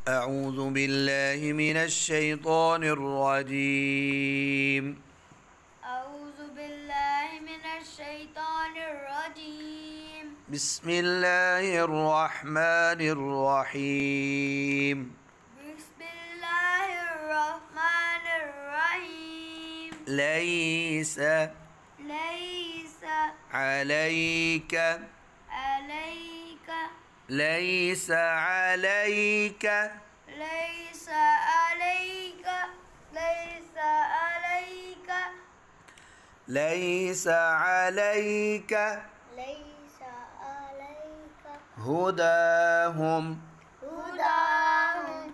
أعوذ بالله من الشيطان الرجيم أعوذ بالله من الشيطان الرجيم بسم الله الرحمن الرحيم بسم الله الرحمن الرحيم ليس ليس عليك عليك ليس عليك ليس عليك ليس عليك ليس عليك ليس عليك هداهم هداهم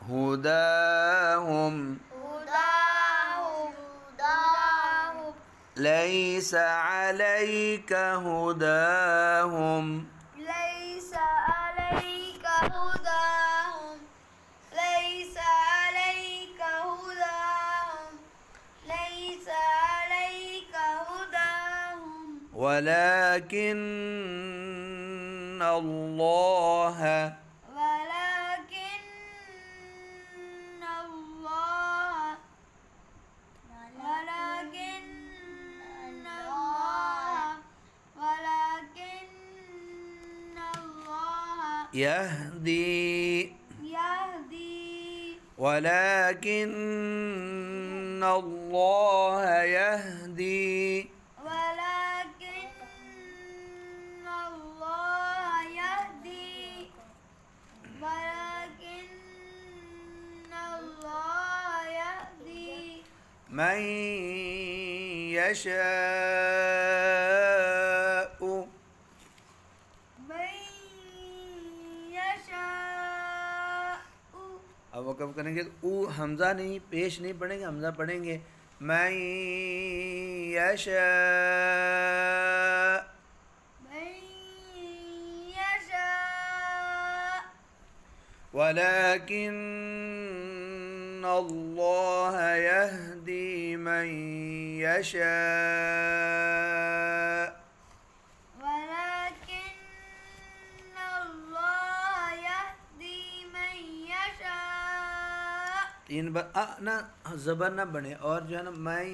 هداهم هداهم هداهم ليس عليك هداهم ليس عليك هداهم ليس عليك هداهم ليس عليك هداهم ولكن الله ولكن الله ولكن الله ولكن الله يهدي يهدي ولكن الله يهدي ولكن الله يهدي ولكن الله يهدي من يشاء من يشاء अब वक़्फ़ करेंगे तो ऊ हमज़ा नहीं पेश नहीं पढ़ेंगे हमज़ा पढ़ेंगे मैं यशा من يشاء ولكن الله يهدي من يشاء ولكن الله يهدي من يشاء तीन बार ना ज़बर ना बने और जो है ना मैं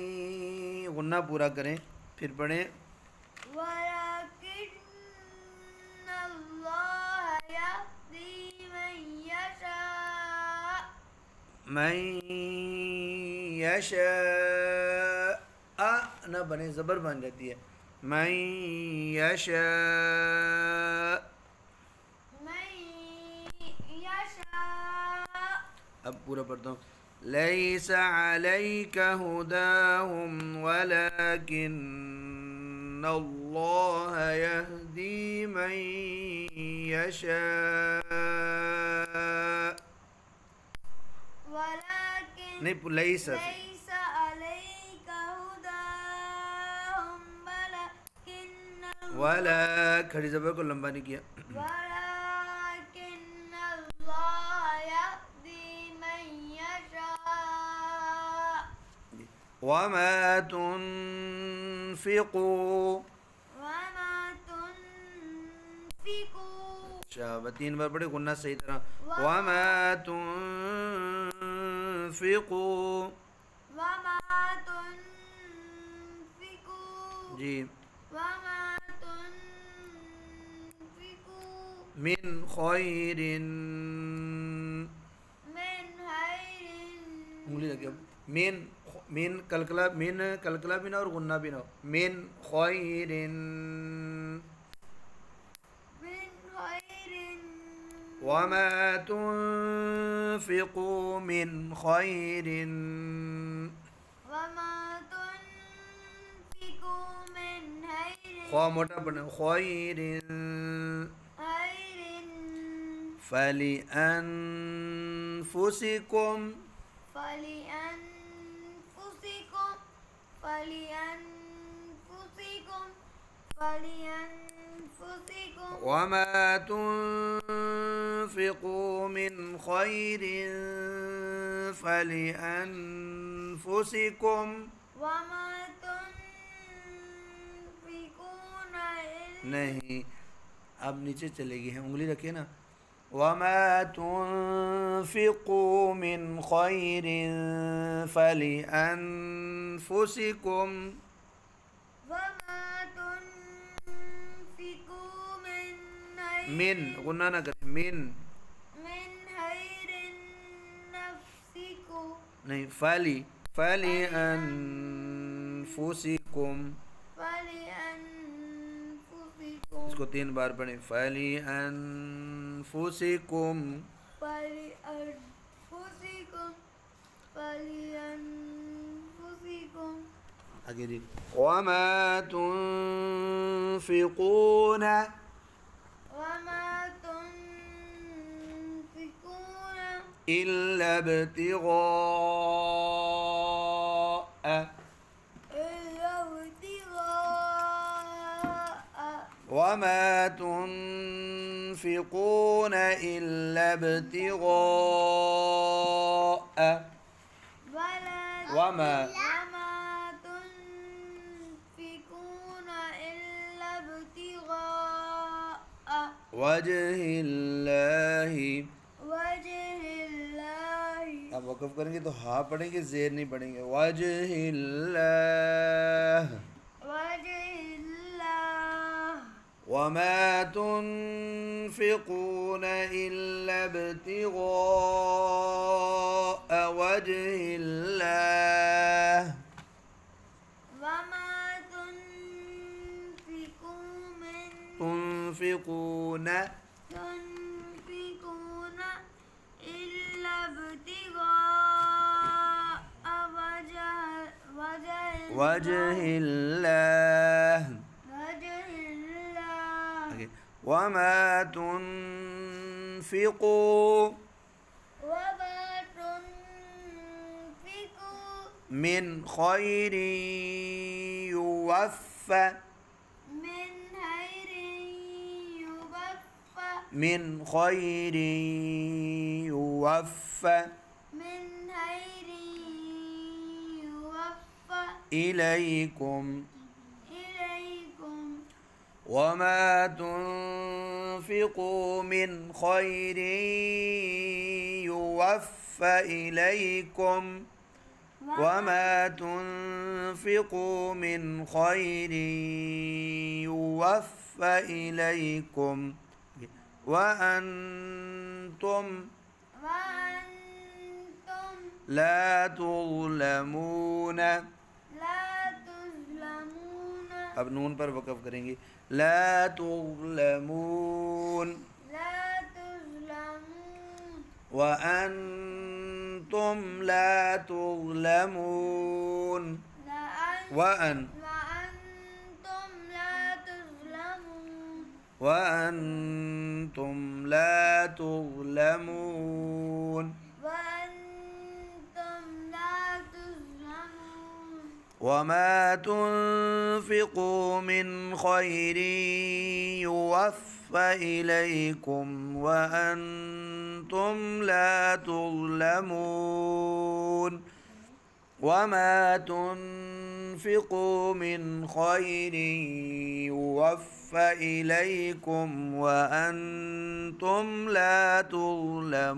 गुन्ना पूरा करें फिर पढ़ें ولكن الله يهدي من يشاء मैं यशा ना बने ज़बर बन जाती है मैं यशा من يشاء अब पूरा पढ़ता हूँ लैस अलैका हुदाहुम वलकिन्न अल्लाह यहदी मन यशा ولكن नहीं लैस ليس عليك هداهم ولكن वाला खड़ी ज़बर को लंबा नहीं किया ولكن الله يهدي من يشاء वमा तुनफिकू وما تنفقوا शाबाश तीन बार पढ़े गुन्ना सही तरह वमा तुनफिकू وما تنفقوا जी وما تنفقوا मिन खैरिन من خير उंगली लगी अब मिन मिन कलकला भी ना और गुन्ना भी ना हो मिन खैरिन من خير वमा तुनफिकू मिन खैरिन وما تنفقوا من خير ख्वा मोटा बना खैरिन خير फलिअन्फुसिकुम فلأنفسكم فلأنفسكم فلأنفسكم वमा तुनफिकू मिन खैरिन फलिअन्फुसिकुम وما تنفقون إلا नहीं अब नीचे चलेगी है उंगली रखिए ना وما تنفقوا من خير فلأنفسكم وما تنفقوا من من قلنا نقل من خير نفسكم नहीं فلأنفسكم فلأنفسكم इसको 3 बार पढ़ें फलिअन्फुसिकुम فلأنفسكم आगे जी वमा तुनफिकून وما تنفقون إلا ابتغاء إلا ابتغاء وما تنفقون إلا ابتغاء وما تنفقون إلا ابتغاء वजह الله अब वक़फ़ करेंगे तो हा पढ़ेंगे ज़ेर नहीं पढ़ेंगे वजह वमा तुनफिकून इल्ला इब्तिगाअ वजहिल्लाह तुनफिकून إلا ابتغاء وجه الله الله وما تنفقوا وما تنفقوا من خير يوفى من خير يوفى إليكم وما تنفقوا من خير يوفى إليكم وما تنفقوا من خير يوفى إليكم وأنتم لا تظلمون अब नून पर वक़फ़ करेंगे ला तुज़लमून वअन्तुम ला तुज़लमून وأنتم لا تظلمون وما تنفقوا من خير يوفى إليكم وأنتم لا تظلمون وما تنفقوا من خير يوفى إليكم وأنتم لا تظلمون